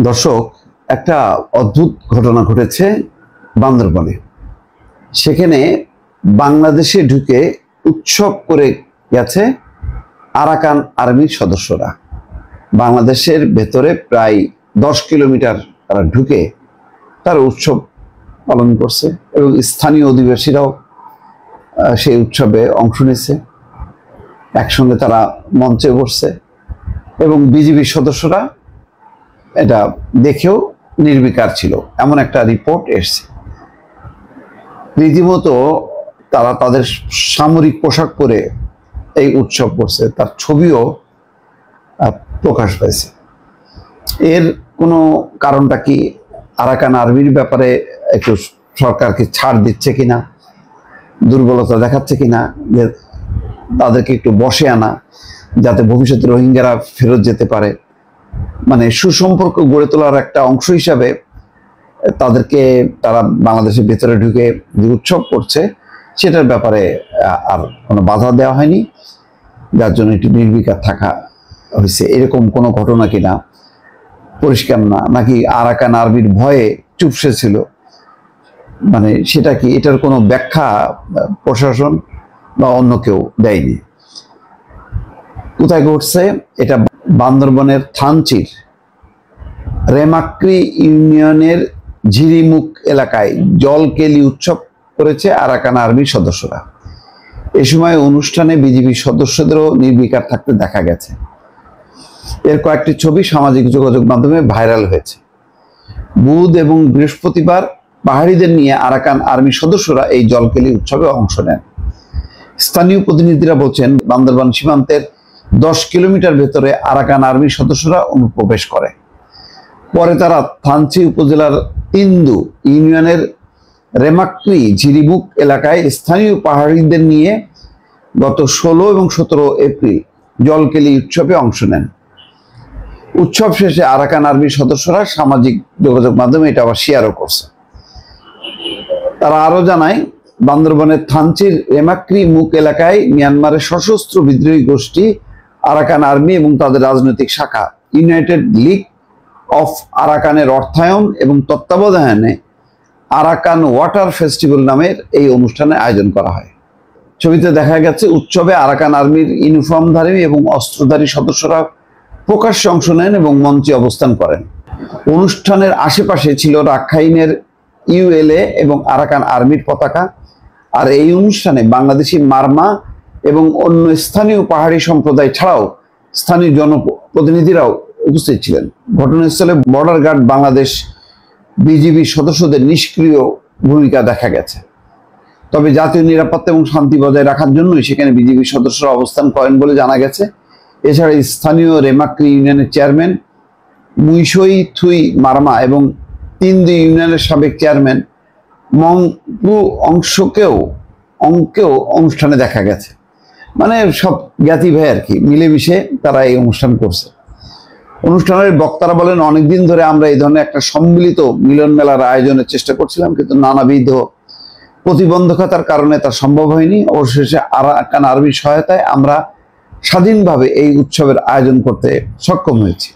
দর্শক, একটা অদ্ভুত ঘটনা ঘটেছে বান্দরবনে। সেখানে বাংলাদেশে ঢুকে উৎসব করে গেছে আরাকান আর্মির সদস্যরা। বাংলাদেশের ভেতরে প্রায় 10 কিলোমিটার তারা ঢুকে তারা উৎসব পালন করছে এবং স্থানীয় অধিবাসীরাও সেই উৎসবে অংশ নিয়েছে। একসঙ্গে তারা মঞ্চে বসছে এবং বিজিবির সদস্যরা এটা দেখেও নির্বিকার ছিল, এমন একটা রিপোর্ট এসছে। রীতিমতো তারা তাদের সামরিক পোশাক পরে এই উৎসব করছে, তার ছবিও প্রকাশ পেয়েছে। এর কোনো কারণটা কি? আরাকান আর্মির ব্যাপারে একটু সরকারকে ছাড় দিচ্ছে কিনা, দুর্বলতা দেখাচ্ছে কিনা, যে তাদেরকে একটু বসে আনা যাতে ভবিষ্যতে রোহিঙ্গারা ফেরত যেতে পারে, মানে সুসম্পর্ক গড়ে তোলার একটা অংশ হিসাবে তাদেরকে তারা বাংলাদেশের ভেতরে ঢুকে যে উৎসব করছে সেটার ব্যাপারে আর কোনো বাধা দেওয়া হয়নি, যার জন্য একটু নির্বিকার থাকা হয়েছে। এরকম কোনো ঘটনা কিনা পরিষ্কার না, নাকি আরাকান আর্মির ভয়ে চুপসে ছিল, মানে সেটা কি, এটার কোনো ব্যাখ্যা প্রশাসন বা অন্য কেউ দেয়নি। কোথায় ঘটছে এটা? বান্দরবনের থানচির রেমাক্রি ইউনিয়নের ঝিরিমুখ এলাকায় জলকেলি উৎসব করেছে আরাকান আর্মির সদস্যরা। এ সময় অনুষ্ঠানে বিজিবি সদস্যদেরও নির্বিকার থাকতে দেখা গেছে। এর কয়েকটি ছবি সামাজিক যোগাযোগ মাধ্যমে ভাইরাল হয়েছে। বুধ এবং বৃহস্পতিবার পাহাড়িদের নিয়ে আরাকান আর্মির সদস্যরা এই জলকেলি উৎসবে অংশ নেন। স্থানীয় প্রতিনিধিরা বলছেন, বান্দরবান সীমান্তের 10 কিলোমিটার ভেতরে আরাকান আর্মির সদস্যরা অনুপ্রবেশ করে। পরে তারা থানচি উপজেলার তিন্দু ইউনিয়নের রেমাক্রি ঝিরিমুখ এলাকায় স্থানীয় পাহাড়িদের নিয়ে গত 16 এবং 17 এপ্রিল জলকেলি উৎসবে অংশ নেন। উৎসব শেষে আরাকান আর্মির সদস্যরা সামাজিক যোগাযোগ মাধ্যমে এটা আবার শেয়ারও করছে। তারা আরো জানায়, বান্দরবনের থানচির রেমাক্রি মুখ এলাকায় মিয়ানমারের সশস্ত্র বিদ্রোহী গোষ্ঠী আরাকান আর্মি এবং তাদের রাজনৈতিক শাখা ইউনাইটেড লিগ অফ আরাকানের অর্থায়ন এবং তত্ত্বাবধানে আরাকান ওয়াটার ফেস্টিভ্যাল নামের এই অনুষ্ঠানের আয়োজন করা হয়। ছবিতে দেখা গেছে উৎসবে আরাকান আর্মির ইউনিফর্মধারী এবং অস্ত্রধারী সদস্যরা প্রকাশ্যে অংশ নেন এবং মঞ্চে অবস্থান করেন। অনুষ্ঠানের আশেপাশে ছিল রাখাইনের ইউএলএ এবং আরাকান আর্মির পতাকা। আর এই অনুষ্ঠানে বাংলাদেশি মারমা এবং অন্য স্থানীয় পাহাড়ি সম্প্রদায় ছাড়াও স্থানীয় জনপ্রতিনিধিরাও উপস্থিত ছিলেন। ঘটনাস্থলে বর্ডার গার্ড বাংলাদেশ বিজিবি সদস্যদের নিষ্ক্রিয় ভূমিকা দেখা গেছে। তবে জাতীয় নিরাপত্তা এবং শান্তি বজায় রাখার জন্যই সেখানে বিজিবি সদস্যরা অবস্থান করেন বলে জানা গেছে। এছাড়া স্থানীয় রেমাক্রি ইউনিয়নের চেয়ারম্যান মুইসই থুই মারমা এবং তিন্দু ইউনিয়নের সাবেক চেয়ারম্যান মংপু অংকেও অনুষ্ঠানে দেখা গেছে। মানে সব জ্ঞাতি ভাই আর কি, মিলেমিশে তারা এই অনুষ্ঠান করছে। অনুষ্ঠানের বক্তারা বলেন, অনেকদিন ধরে আমরা এই ধরনের একটা সম্মিলিত মিলন মেলার আয়োজনের চেষ্টা করছিলাম, কিন্তু নানাবিধ প্রতিবন্ধকতার কারণে তা সম্ভব হয়নি। অবশেষে আরাকান আর্মির সহায়তায় আমরা স্বাধীনভাবে এই উৎসবের আয়োজন করতে সক্ষম হয়েছি।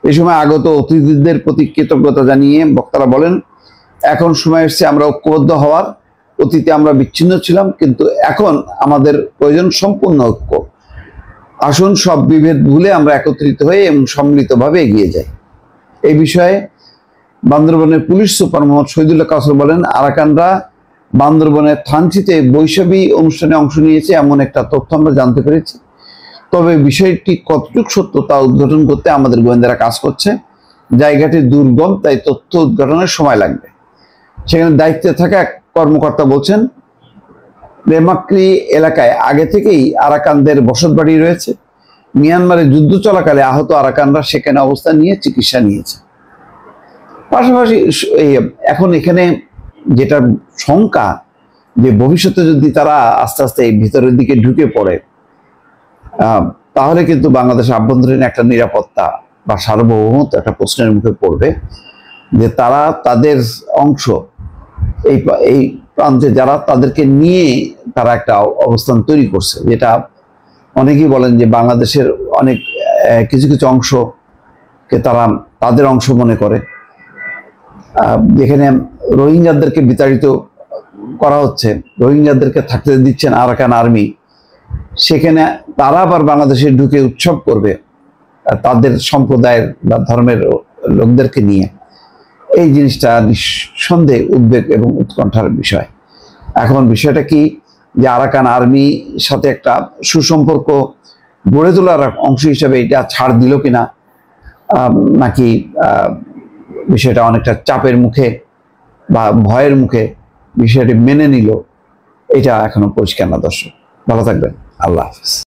এই সময় আগত অতিথিদের প্রতি কৃতজ্ঞতা জানিয়ে বক্তারা বলেন, এখন সময় এসেছে আমরা ঐক্যবদ্ধ হওয়ার। অতীতে আমরা বিচ্ছিন্ন ছিলাম, কিন্তু এখন আমাদের প্রয়োজন সম্পূর্ণ ঐক্য। আসুন সব বিভেদ ভুলে আমরা একত্রিত হয়ে এবং সম্মিলিতভাবে এগিয়ে যাই। এই বিষয়ে বান্দরবনের পুলিশ সুপার মোহাম্মদ শহীদুল্লাহ কাউসার বলেন, আরাকানরা বান্দরবনের থানচিতে বৈশাখী অনুষ্ঠানে অংশ নিয়েছে এমন একটা তথ্য আমরা জানতে পেরেছি। তবে বিষয়টি কতটুকু সত্য তা উদ্ঘাটন করতে আমাদের গোয়েন্দারা কাজ করছে। জায়গাটি দুর্গম, তাই তথ্য উদ্ঘাটনের সময় লাগবে। সেখানে দায়িত্বে থাকা এক কর্মকর্তা বলছেন, রেমাক্রি এলাকায় আগে থেকেই আরাকানদের বসতবাড়ি রয়েছে। মিয়ানমারে যুদ্ধ চলাকালে আহত আরাকানরা সেখানে অবস্থান নিয়ে চিকিৎসা নিয়েছে। পাশাপাশি এখন এখানে যেটা শঙ্কা, যে ভবিষ্যতে যদি তারা আস্তে আস্তে এই ভিতরের দিকে ঢুকে পড়ে, তাহলে কিন্তু বাংলাদেশের আভ্যন্তরীণ একটা নিরাপত্তা বা সার্বভৌমত্ব একটা প্রশ্নের মুখে পড়বে, যে তারা তাদের অংশ এই প্রান্তে যারা, তাদেরকে নিয়ে তারা একটা অবস্থান তৈরি করছে, যেটা অনেকেই বলেন যে বাংলাদেশের অনেক কিছু কিছু অংশ কে তারা তাদের অংশ মনে করে। যেখানে রোহিঙ্গাদেরকে বিতাড়িত করা হচ্ছে, রোহিঙ্গাদেরকে থাকতে দিচ্ছেন আরাকান আর্মি, সেখানে তারা আবার বাংলাদেশে ঢুকে উৎসব করবে তাদের সম্প্রদায়ের বা ধর্মের লোকদেরকে নিয়ে। এই জিনিসটা নিঃসন্দেহে উদ্বেগ এবং উৎকণ্ঠার বিষয়। এখন বিষয়টা কি, যে আরাকান আর্মি সাথে একটা সুসম্পর্ক গড়ে তোলার অংশ হিসেবে এটা ছাড় দিল কিনা, নাকি বিষয়টা অনেকটা চাপের মুখে বা ভয়ের মুখে বিষয়টি মেনে নিল, এটা এখনো পরিষ্কার না। দর্শক, ভালো থাকবেন। আল্লাহ হাফিজ।